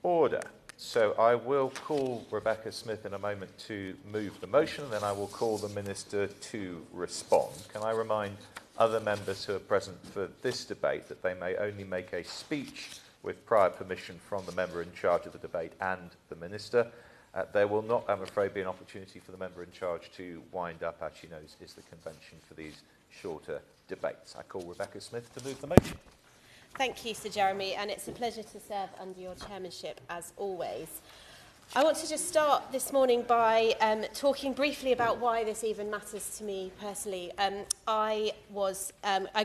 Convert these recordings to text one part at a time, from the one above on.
Order. So I will call Rebecca Smith in a moment to move the motion, and then I will call the Minister to respond. Can I remind other members who are present for this debate that they may only make a speech with prior permission from the member in charge of the debate and the Minister. There will not, I'm afraid, be an opportunity for the member in charge to wind up, as she knows, is the convention for these shorter debates. I call Rebecca Smith to move the motion. Thank you, Sir Jeremy, and it's a pleasure to serve under your chairmanship, as always. I want to just start this morning by talking briefly about why this even matters to me personally. I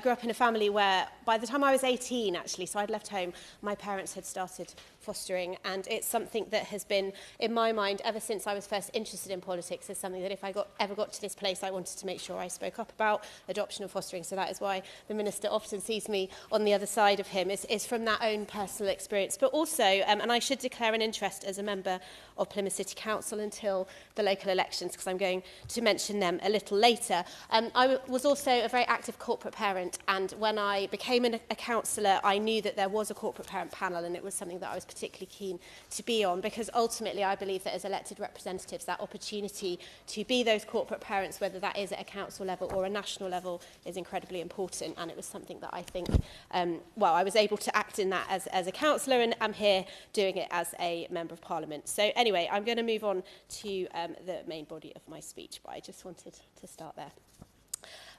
grew up in a family where, by the time I was 18, actually, so I'd left home, my parents had started fostering, and it's something that has been, in my mind, ever since I was first interested in politics, is something that if I ever got to this place, I wanted to make sure I spoke up about adoption and fostering. So that is why the Minister often sees me on the other side of him, is from that own personal experience. But also, and I should declare an interest as a member of Plymouth City Council until the local elections, because I'm going to mention them a little later. I was also a very active corporate parent, and when I became a councillor, I knew that there was a corporate parent panel, and it was something that I was particularly keen to be on, because ultimately I believe that as elected representatives, that opportunity to be those corporate parents, whether that is at a council level or a national level, is incredibly important. And it was something that I think, I was able to act in that as a councillor, and I'm here doing it as a Member of Parliament. So anyway, I'm going to move on to the main body of my speech, but I just wanted to start there.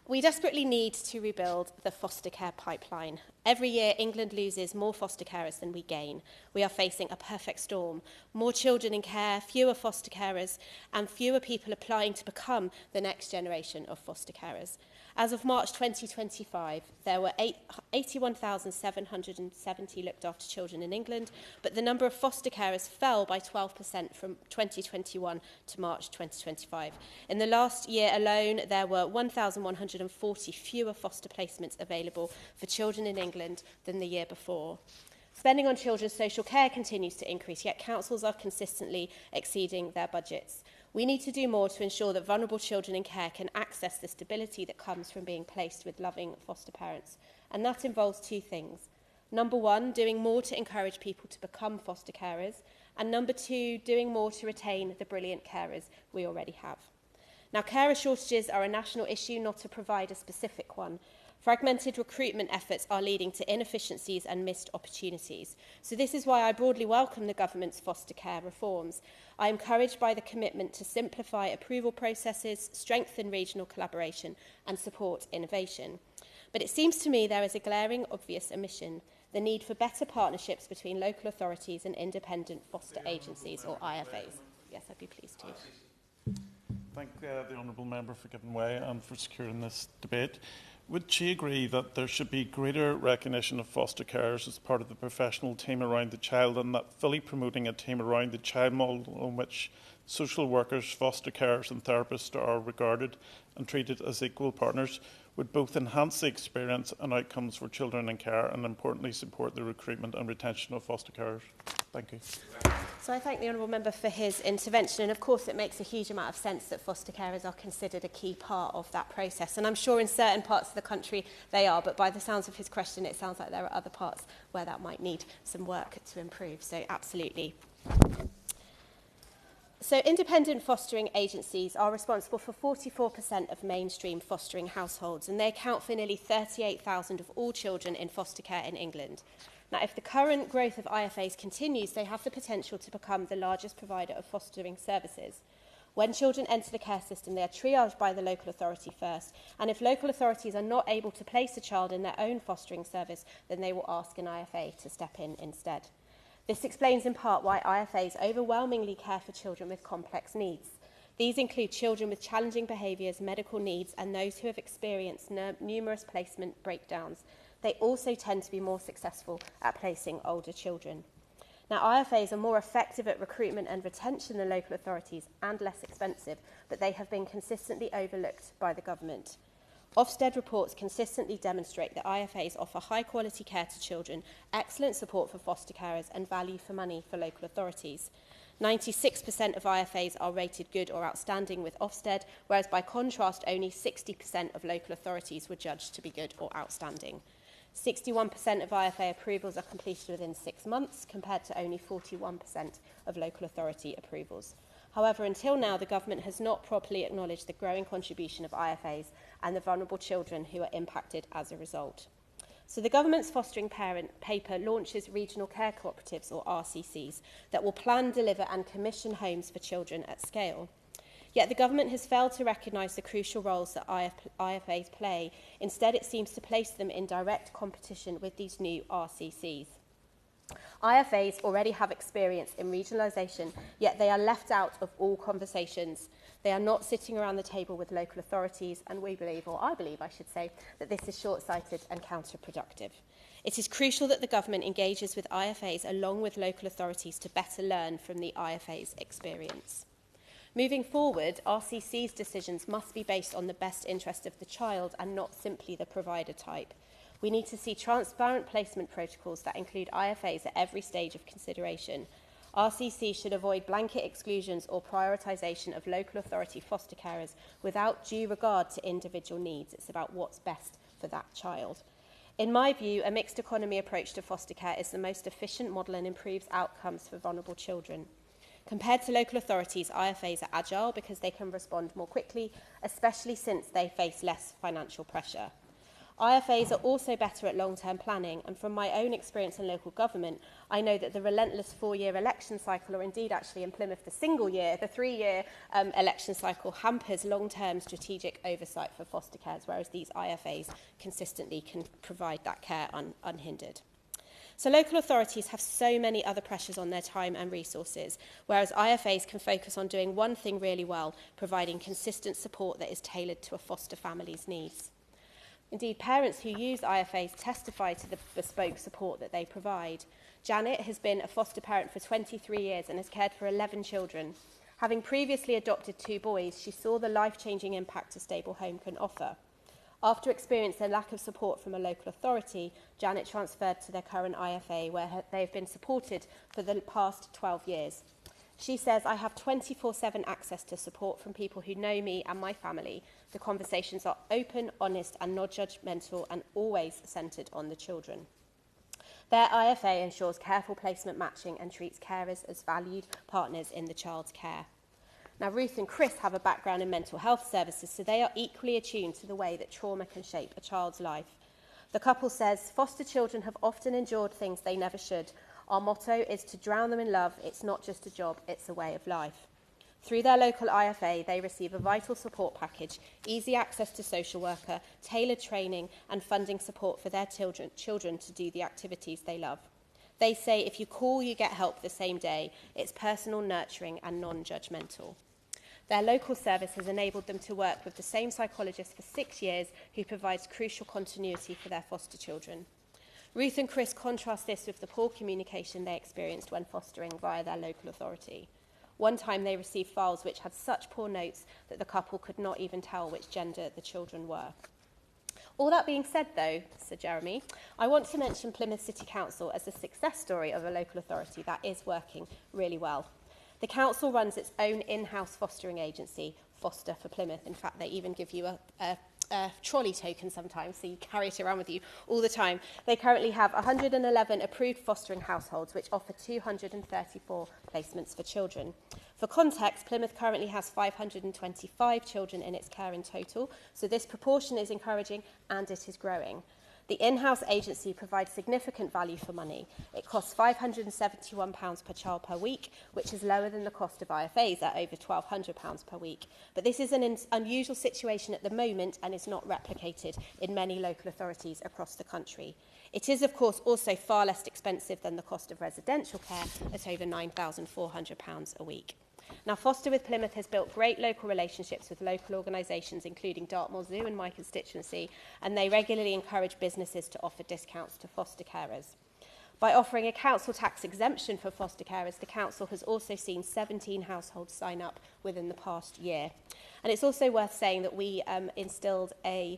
We desperately need to rebuild the foster care pipeline. Every year, England loses more foster carers than we gain. We are facing a perfect storm. More children in care, fewer foster carers, and fewer people applying to become the next generation of foster carers. As of March 2025, there were 81,770 looked after children in England, but the number of foster carers fell by 12% from 2021 to March 2025. In the last year alone, there were 1,140 fewer foster placements available for children in England than the year before. Spending on children's social care continues to increase, yet councils are consistently exceeding their budgets. We need to do more to ensure that vulnerable children in care can access the stability that comes from being placed with loving foster parents. And that involves two things. Number one, doing more to encourage people to become foster carers. And number two, doing more to retain the brilliant carers we already have. Now, carer shortages are a national issue, not a provider-specific one. Fragmented recruitment efforts are leading to inefficiencies and missed opportunities. So this is why I broadly welcome the government's foster care reforms. I am encouraged by the commitment to simplify approval processes, strengthen regional collaboration and support innovation. But it seems to me there is a glaring obvious omission: the need for better partnerships between local authorities and independent foster agencies, or IFAs. Yes, I'd be pleased to. Thank the Honourable Member for giving way and for securing this debate. Would she agree that there should be greater recognition of foster carers as part of the professional team around the child, and that fully promoting a team around the child model on which social workers, foster carers and therapists are regarded and treated as equal partners would both enhance the experience and outcomes for children in care and, importantly, support the recruitment and retention of foster carers? Thank you. So I thank the Honourable Member for his intervention, and of course it makes a huge amount of sense that foster carers are considered a key part of that process, and I'm sure in certain parts of the country they are, but by the sounds of his question it sounds like there are other parts where that might need some work to improve, so absolutely. So independent fostering agencies are responsible for 44% of mainstream fostering households, and they account for nearly 38,000 of all children in foster care in England. Now, if the current growth of IFAs continues, they have the potential to become the largest provider of fostering services. When children enter the care system, they are triaged by the local authority first, and if local authorities are not able to place a child in their own fostering service, then they will ask an IFA to step in instead. This explains in part why IFAs overwhelmingly care for children with complex needs. These include children with challenging behaviours, medical needs, and those who have experienced numerous placement breakdowns. They also tend to be more successful at placing older children. Now, IFAs are more effective at recruitment and retention than local authorities and less expensive, but they have been consistently overlooked by the government. Ofsted reports consistently demonstrate that IFAs offer high-quality care to children, excellent support for foster carers and value for money for local authorities. 96% of IFAs are rated good or outstanding with Ofsted, whereas by contrast only 60% of local authorities were judged to be good or outstanding. 61% of IFA approvals are completed within 6 months, compared to only 41% of local authority approvals. However, until now, the government has not properly acknowledged the growing contribution of IFAs and the vulnerable children who are impacted as a result. So the government's Fostering Parent paper launches regional care cooperatives, or RCCs, that will plan, deliver and commission homes for children at scale. Yet the government has failed to recognise the crucial roles that IFAs play. Instead, it seems to place them in direct competition with these new RCCs. IFAs already have experience in regionalisation, yet they are left out of all conversations. They are not sitting around the table with local authorities, and we believe, or I believe I should say, that this is short-sighted and counterproductive. It is crucial that the government engages with IFAs along with local authorities to better learn from the IFA's experience. Moving forward, RCC's decisions must be based on the best interest of the child and not simply the provider type. We need to see transparent placement protocols that include IFAs at every stage of consideration. RCC should avoid blanket exclusions or prioritisation of local authority foster carers without due regard to individual needs. It's about what's best for that child. In my view, a mixed economy approach to foster care is the most efficient model and improves outcomes for vulnerable children. Compared to local authorities, IFAs are agile because they can respond more quickly, especially since they face less financial pressure. IFAs are also better at long-term planning, and from my own experience in local government, I know that the relentless 4-year election cycle, or indeed actually in Plymouth the 3-year election cycle, hampers long-term strategic oversight for foster cares, whereas these IFAs consistently can provide that care unhindered. So local authorities have so many other pressures on their time and resources, whereas IFAs can focus on doing one thing really well, providing consistent support that is tailored to a foster family's needs. Indeed, parents who use IFAs testify to the bespoke support that they provide. Janet has been a foster parent for 23 years and has cared for 11 children. Having previously adopted 2 boys, she saw the life-changing impact a stable home can offer. After experiencing a lack of support from a local authority, Janet transferred to their current IFA, where they have been supported for the past 12 years. She says, I have 24/7 access to support from people who know me and my family. The conversations are open, honest and not judgmental, and always centred on the children. Their IFA ensures careful placement matching and treats carers as valued partners in the child's care. Now, Ruth and Chris have a background in mental health services, so they are equally attuned to the way that trauma can shape a child's life. The couple says, foster children have often endured things they never should. Our motto is to drown them in love. It's not just a job, it's a way of life. Through their local IFA, they receive a vital support package, easy access to social worker, tailored training and funding support for their children to do the activities they love. They say if you call, you get help the same day. It's personal, nurturing and non-judgmental. Their local service has enabled them to work with the same psychologist for 6 years, who provides crucial continuity for their foster children. Ruth and Chris contrast this with the poor communication they experienced when fostering via their local authority. One time they received files which had such poor notes that the couple could not even tell which gender the children were. All that being said, though, Sir Jeremy, I want to mention Plymouth City Council as a success story of a local authority that is working really well. The council runs its own in-house fostering agency, Foster for Plymouth. In fact, they even give you a trolley token sometimes, so you carry it around with you all the time. They currently have 111 approved fostering households, which offer 234 placements for children. For context, Plymouth currently has 525 children in its care in total, so this proportion is encouraging and it is growing. The in-house agency provides significant value for money. It costs £571 per child per week, which is lower than the cost of IFAs at over £1,200 per week. But this is an unusual situation at the moment and is not replicated in many local authorities across the country. It is, of course, also far less expensive than the cost of residential care at over £9,400 a week. Now, Foster with Plymouth has built great local relationships with local organisations, including Dartmoor Zoo in my constituency, and they regularly encourage businesses to offer discounts to foster carers. By offering a council tax exemption for foster carers, the council has also seen 17 households sign up within the past year. And it's also worth saying that we instilled a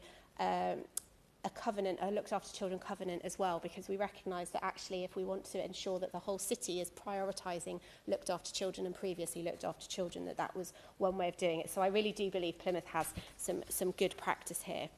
a covenant, a looked after children covenant as well, because we recognise that actually if we want to ensure that the whole city is prioritising looked after children and previously looked after children, that was one way of doing it. So I really do believe Plymouth has some good practice here.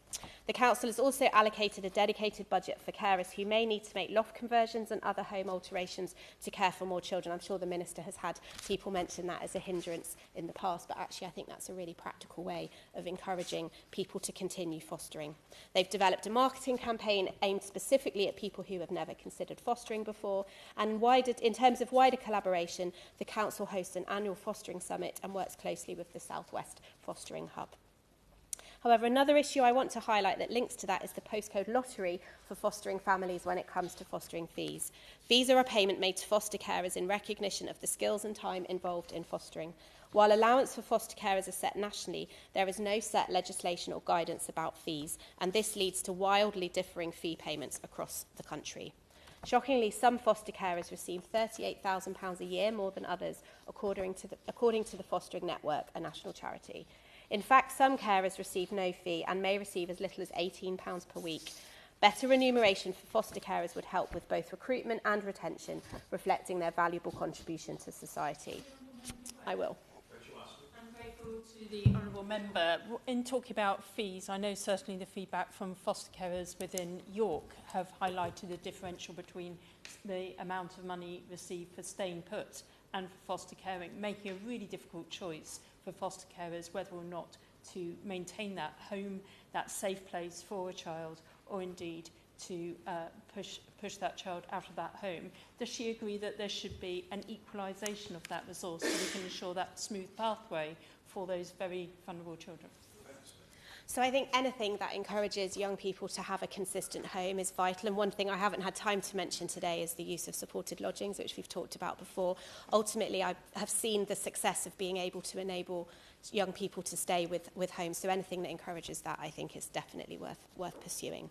The council has also allocated a dedicated budget for carers who may need to make loft conversions and other home alterations to care for more children. I'm sure the Minister has had people mention that as a hindrance in the past, but actually I think that's a really practical way of encouraging people to continue fostering. They've developed a marketing campaign aimed specifically at people who have never considered fostering before, and in terms of wider collaboration, the council hosts an annual fostering summit and works closely with the South West Fostering Hub. However, another issue I want to highlight that links to that is the postcode lottery for fostering families when it comes to fostering fees. Fees are a payment made to foster carers in recognition of the skills and time involved in fostering. While allowance for foster carers are set nationally, there is no set legislation or guidance about fees, and this leads to wildly differing fee payments across the country. Shockingly, some foster carers receive £38,000 a year more than others, according to the Fostering Network, a national charity. In fact, some carers receive no fee and may receive as little as £18 per week. Better remuneration for foster carers would help with both recruitment and retention, reflecting their valuable contribution to society. I will. I'm grateful to the honourable member. In talking about fees, I know certainly the feedback from foster carers within York have highlighted the differential between the amount of money received for staying put and for foster caring, making a really difficult choice for foster carers whether or not to maintain that home, that safe place for a child, or indeed to push that child out of that home. Does she agree that there should be an equalisation of that resource so we can ensure that smooth pathway for those very vulnerable children? So I think anything that encourages young people to have a consistent home is vital. And one thing I haven't had time to mention today is the use of supported lodgings, which we've talked about before. Ultimately, I have seen the success of being able to enable young people to stay with homes. So anything that encourages that, I think, is definitely worth pursuing.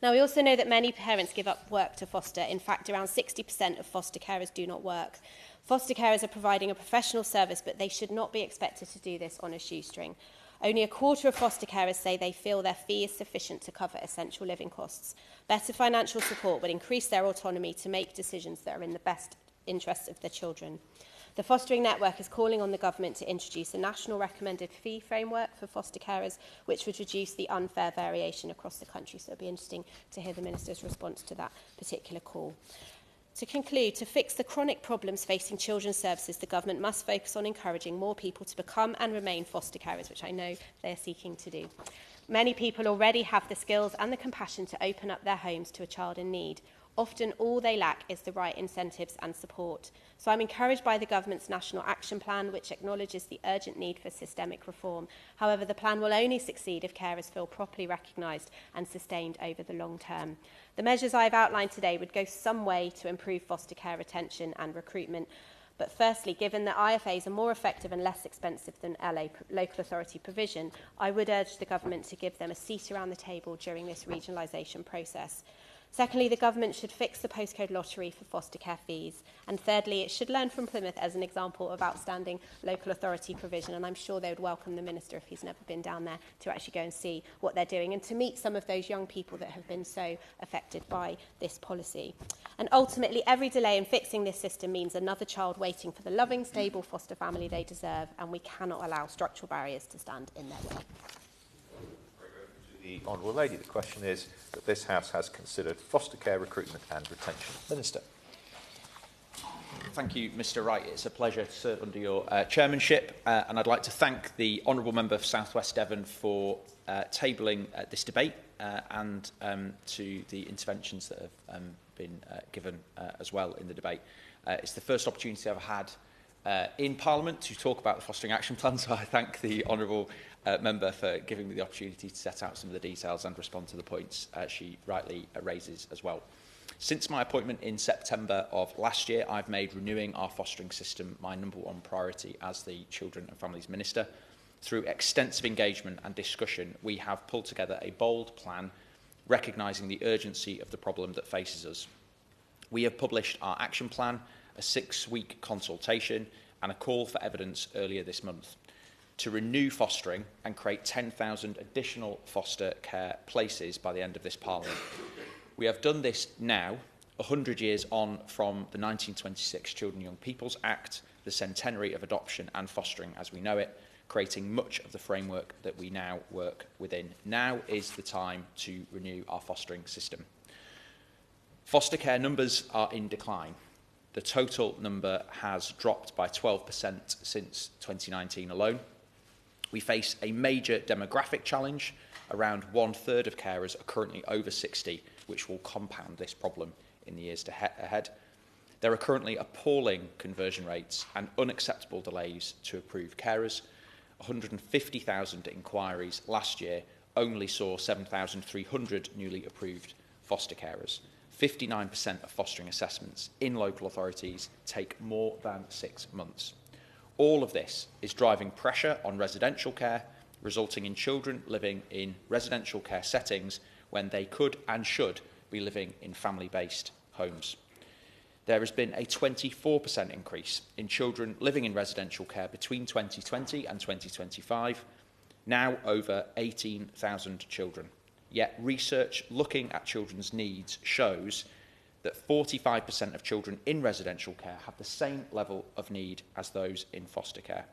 Now, we also know that many parents give up work to foster. In fact, around 60% of foster carers do not work. Foster carers are providing a professional service, but they should not be expected to do this on a shoestring. Only a quarter of foster carers say they feel their fee is sufficient to cover essential living costs. Better financial support would increase their autonomy to make decisions that are in the best interests of their children. The Fostering Network is calling on the government to introduce a national recommended fee framework for foster carers, which would reduce the unfair variation across the country. So it'll be interesting to hear the Minister's response to that particular call. To conclude, to fix the chronic problems facing children's services, the government must focus on encouraging more people to become and remain foster carers, which I know they are seeking to do. Many people already have the skills and the compassion to open up their homes to a child in need. Often all they lack is the right incentives and support. So I'm encouraged by the government's National Action Plan, which acknowledges the urgent need for systemic reform. However, the plan will only succeed if carers feel properly recognised and sustained over the long term. The measures I've outlined today would go some way to improve foster care retention and recruitment. But firstly, given that IFAs are more effective and less expensive than local authority provision, I would urge the government to give them a seat around the table during this regionalisation process. Secondly, the government should fix the postcode lottery for foster care fees. And thirdly, it should learn from Plymouth as an example of outstanding local authority provision. And I'm sure they would welcome the Minister, if he's never been down there, to actually go and see what they're doing and to meet some of those young people that have been so affected by this policy. And ultimately, every delay in fixing this system means another child waiting for the loving, stable foster family they deserve, and we cannot allow structural barriers to stand in their way. The Honourable Lady. The question is that this House has considered foster care recruitment and retention. Minister. Thank you, Mr Wright. It's a pleasure to serve under your chairmanship, and I'd like to thank the Honourable Member for South West Devon for tabling this debate and to the interventions that have been given as well in the debate. It's the first opportunity I've had in Parliament to talk about the Fostering Action Plan, so I thank the Honourable Member for giving me the opportunity to set out some of the details and respond to the points she rightly raises as well. Since my appointment in September of last year, I've made renewing our fostering system my #1 priority as the Children and Families Minister. Through extensive engagement and discussion, we have pulled together a bold plan recognising the urgency of the problem that faces us. We have published our action plan, a 6-week consultation and a call for evidence earlier this month. to renew fostering and create 10,000 additional foster care places by the end of this Parliament. We have done this now, 100 years on from the 1926 Children and Young People's Act, the centenary of adoption and fostering as we know it, creating much of the framework that we now work within. Now is the time to renew our fostering system. Foster care numbers are in decline. The total number has dropped by 12% since 2019 alone. We face a major demographic challenge. Around 1/3 of carers are currently over 60, which will compound this problem in the years ahead. There are currently appalling conversion rates and unacceptable delays to approve carers. 150,000 inquiries last year only saw 7,300 newly approved foster carers. 59% of fostering assessments in local authorities take more than 6 months. All of this is driving pressure on residential care, resulting in children living in residential care settings when they could and should be living in family-based homes. There has been a 24% increase in children living in residential care between 2020 and 2025, now over 18,000 children. Yet research looking at children's needs shows that 45% of children in residential care have the same level of need as those in foster care.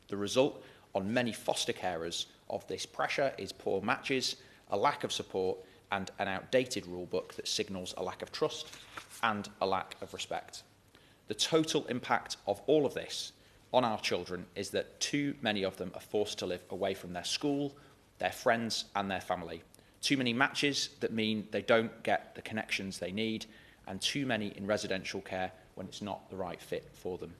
The result on many foster carers of this pressure is poor matches, a lack of support, and an outdated rule book that signals a lack of trust and a lack of respect. The total impact of all of this on our children is that too many of them are forced to live away from their school, their friends, and their family. Too many matches that mean they don't get the connections they need, and too many in residential care when it's not the right fit for them.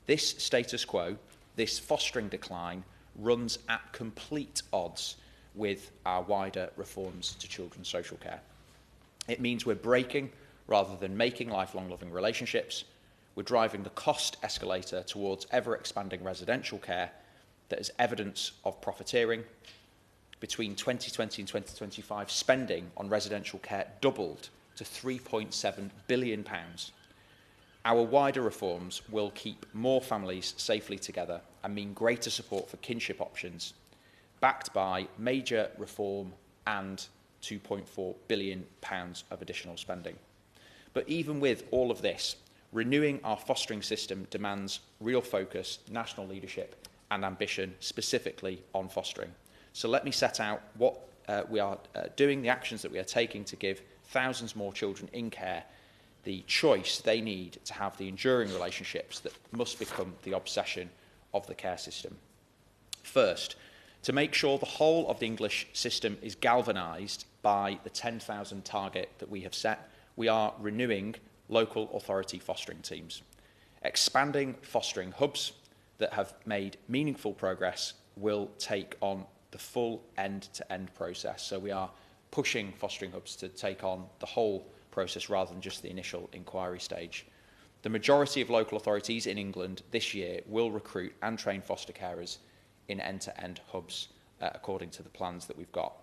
This status quo, this fostering decline, runs at complete odds with our wider reforms to children's social care. It means we're breaking rather than making lifelong loving relationships. We're driving the cost escalator towards ever-expanding residential care that is evidence of profiteering. Between 2020 and 2025, spending on residential care doubled to £3.7 billion. Our wider reforms will keep more families safely together and mean greater support for kinship options, backed by major reform and £2.4 billion of additional spending. But even with all of this, renewing our fostering system demands real focus, national leadership and ambition, specifically on fostering. So let me set out what we are doing, the actions that we are taking to give thousands more children in care the choice they need to have the enduring relationships that must become the obsession of the care system. First, to make sure the whole of the English system is galvanised by the 10,000 target that we have set, we are renewing local authority fostering teams. Expanding fostering hubs that have made meaningful progress will take on the full end-to-end process. So we are pushing fostering hubs to take on the whole process rather than just the initial inquiry stage. The majority of local authorities in England this year will recruit and train foster carers in end-to-end hubs according to the plans that we've got.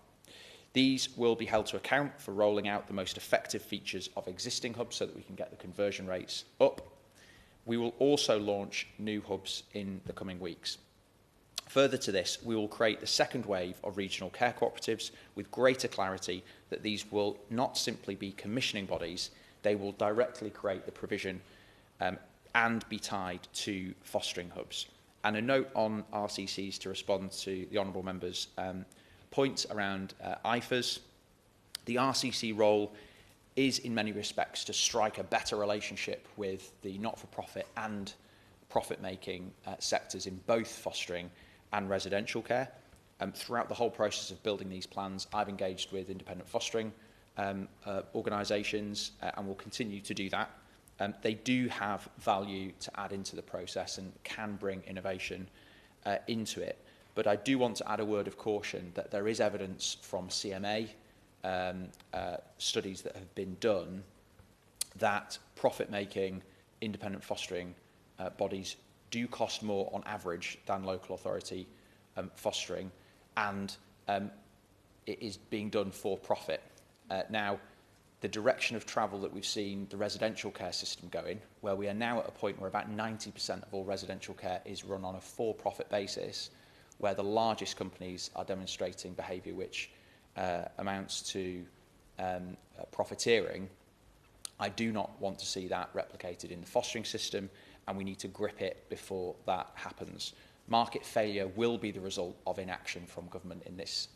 These will be held to account for rolling out the most effective features of existing hubs so that we can get the conversion rates up. We will also launch new hubs in the coming weeks. Further to this, we will create the second wave of regional care cooperatives with greater clarity that these will not simply be commissioning bodies, they will directly create the provision and be tied to fostering hubs. And a note on RCCs to respond to the Honourable Member's points around IFAs. The RCC role is in many respects to strike a better relationship with the not-for-profit and profit-making sectors in both fostering and residential care. Throughout the whole process of building these plans, I've engaged with independent fostering organisations and will continue to do that. They do have value to add into the process and can bring innovation into it. But I do want to add a word of caution that there is evidence from CMA studies that have been done that profit-making independent fostering bodies do cost more on average than local authority fostering, and it is being done for profit. Now, the direction of travel that we've seen the residential care system go in, where we are now at a point where about 90% of all residential care is run on a for-profit basis, where the largest companies are demonstrating behaviour which amounts to profiteering. I do not want to see that replicated in the fostering system, and we need to grip it before that happens. Market failure will be the result of inaction from government in this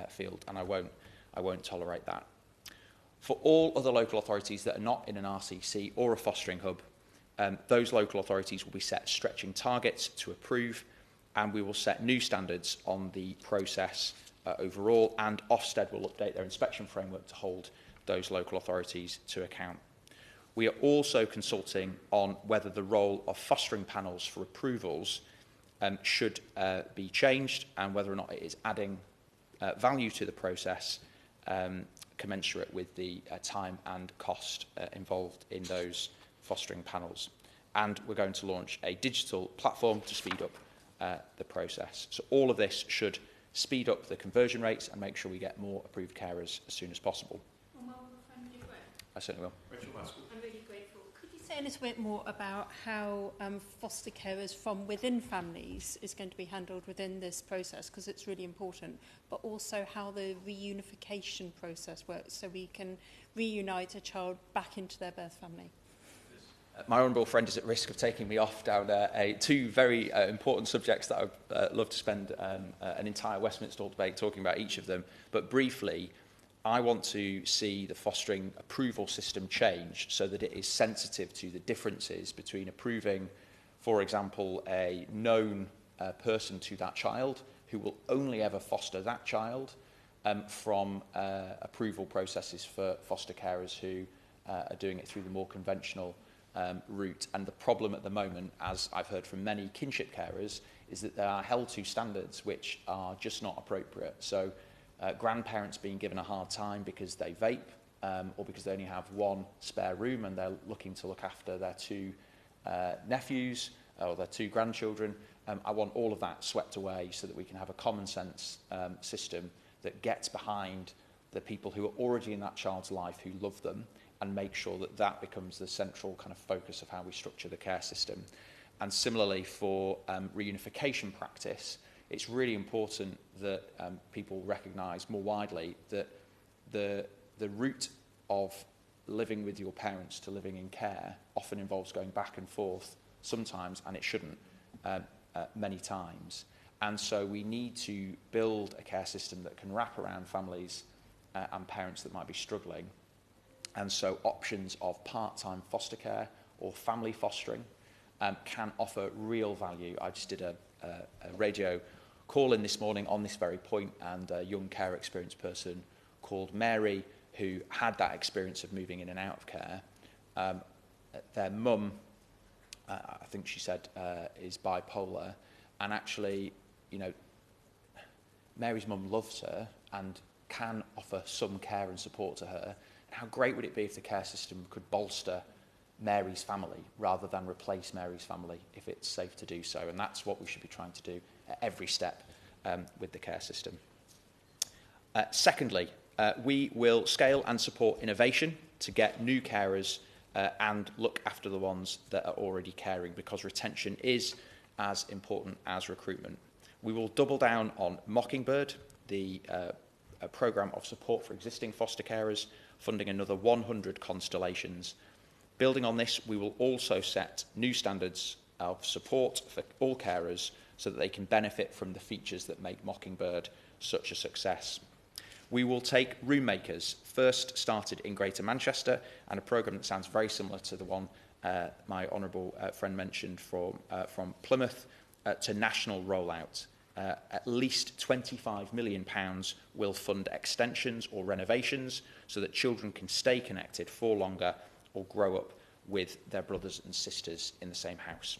field, and I won't tolerate that. For all other local authorities that are not in an RCC or a fostering hub, those local authorities will be set stretching targets to approve, and we will set new standards on the process overall, and Ofsted will update their inspection framework to hold those local authorities to account. We are also consulting on whether the role of fostering panels for approvals should be changed, and whether or not it is adding value to the process commensurate with the time and cost involved in those fostering panels. And we're going to launch a digital platform to speed up the process. So all of this should speed up the conversion rates and make sure we get more approved carers as soon as possible. I certainly will. I'm really grateful. Could you say a little bit more about how foster carers from within families is going to be handled within this process, because it's really important, but also how the reunification process works so we can reunite a child back into their birth family? My honourable friend is at risk of taking me off down two very important subjects that I'd love to spend an entire Westminster Hall debate talking about each of them. But briefly, I want to see the fostering approval system change so that it is sensitive to the differences between approving, for example, a known person to that child who will only ever foster that child from approval processes for foster carers who are doing it through the more conventional route. And the problem at the moment, as I've heard from many kinship carers, is that they are held to standards which are just not appropriate. So grandparents being given a hard time because they vape or because they only have one spare room and they're looking to look after their two nephews or their two grandchildren. I want all of that swept away so that we can have a common sense system that gets behind the people who are already in that child's life who love them, and make sure that that becomes the central kind of focus of how we structure the care system. And similarly for reunification practice, it's really important that people recognise more widely that the route of living with your parents to living in care often involves going back and forth sometimes, and it shouldn't many times. And so we need to build a care system that can wrap around families and parents that might be struggling. And so options of part-time foster care or family fostering can offer real value. I just did a radio call in this morning on this very point, and a young care experienced person called Mary, who had that experience of moving in and out of care. Their mum, I think she said, is bipolar, and actually, you know, Mary's mum loves her and can offer some care and support to her. How great would it be if the care system could bolster Mary's family rather than replace Mary's family if it's safe to do so? And that's what we should be trying to do at every step with the care system. Secondly, we will scale and support innovation to get new carers and look after the ones that are already caring, because retention is as important as recruitment. We will double down on Mockingbird, the programme of support for existing foster carers, funding another 100 constellations. Building on this, we will also set new standards of support for all carers so that they can benefit from the features that make Mockingbird such a success. We will take room makers, first started in Greater Manchester, and a programme that sounds very similar to the one my honourable friend mentioned from Plymouth, to national rollout. At least £25 million will fund extensions or renovations so that children can stay connected for longer or grow up with their brothers and sisters in the same house.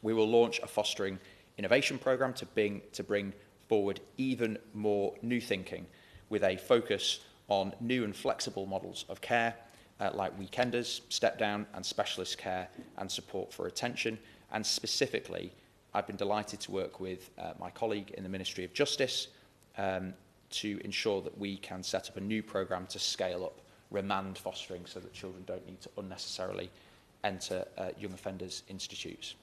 We will launch a fostering innovation programme to bring forward even more new thinking, with a focus on new and flexible models of care, like weekenders, step down and specialist care and support for retention. And specifically, I've been delighted to work with my colleague in the Ministry of Justice to ensure that we can set up a new programme to scale up remand fostering so that children don't need to unnecessarily enter young offenders institutes.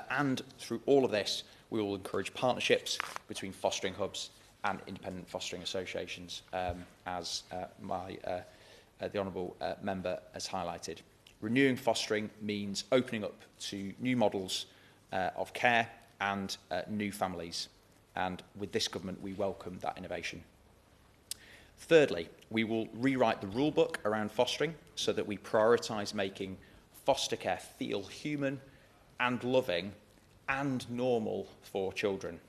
And through all of this, we will encourage partnerships between fostering hubs and independent fostering associations, as the Honourable Member has highlighted. Renewing fostering means opening up to new models of care and new families. And with this government, we welcome that innovation. Thirdly, we will rewrite the rule book around fostering so that we prioritise making foster care feel human and loving and normal for children,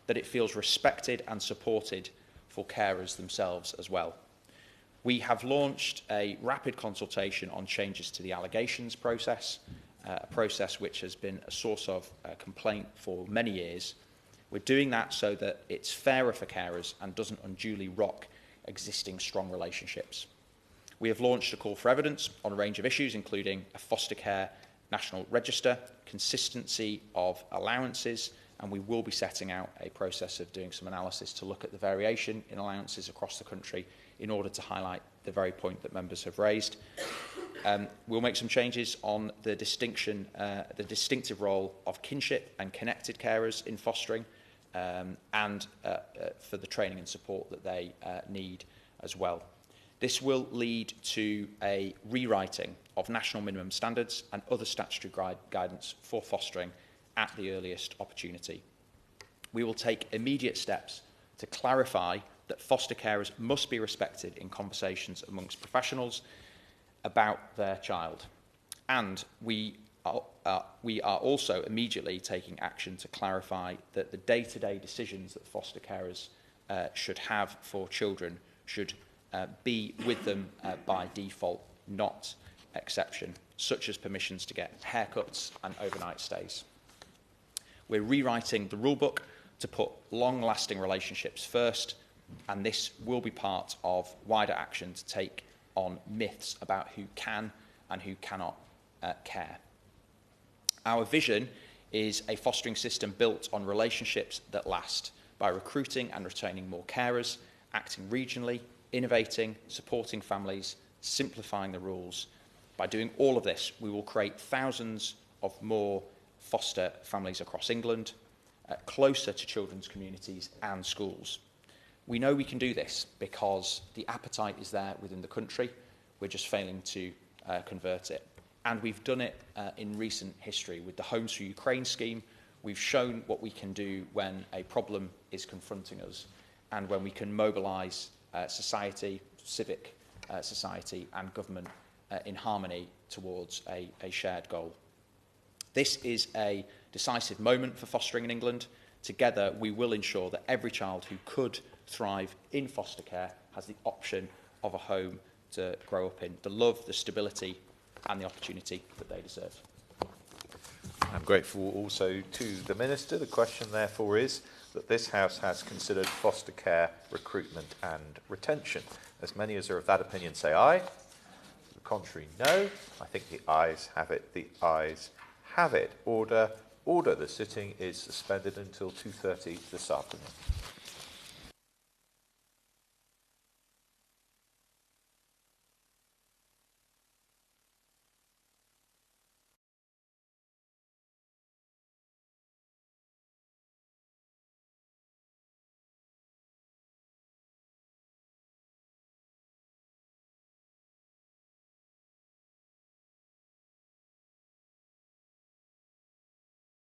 that it feels respected and supported for carers themselves as well. We have launched a rapid consultation on changes to the allegations process, a process which has been a source of complaint for many years. We're doing that so that it's fairer for carers and doesn't unduly rock existing strong relationships. We have launched a call for evidence on a range of issues, including a foster care national register, consistency of allowances, and we will be setting out a process of doing some analysis to look at the variation in allowances across the country in order to highlight the very point that members have raised. We'll make some changes on the distinctive role of kinship and connected carers in fostering, and for the training and support that they need as well. This will lead to a rewriting of national minimum standards and other statutory guidance for fostering at the earliest opportunity. We will take immediate steps to clarify that foster carers must be respected in conversations amongst professionals about their child. And we are also immediately taking action to clarify that the day-to-day decisions that foster carers should have for children should be with them by default, not exception, such as permissions to get haircuts and overnight stays. We're rewriting the rulebook to put long-lasting relationships first, and this will be part of wider action to take on myths about who can and who cannot care. Our vision is a fostering system built on relationships that last by recruiting and retaining more carers, acting regionally, innovating, supporting families, simplifying the rules. By doing all of this, we will create thousands of more foster families across England, closer to children's communities and schools. We know we can do this because the appetite is there within the country. We're just failing to convert it. And we've done it in recent history with the Homes for Ukraine scheme. We've shown what we can do when a problem is confronting us and when we can mobilise society, civic society and government in harmony towards a shared goal. This is a decisive moment for fostering in England. Together, we will ensure that every child who could thrive in foster care has the option of a home to grow up in, the love, the stability and the opportunity that they deserve. I'm grateful also to the Minister. The question, therefore, is that this House has considered foster care recruitment and retention. As many as are of that opinion say aye. The contrary, no. I think the ayes have it. The ayes have it. Order. The sitting is suspended until 2:30 this afternoon.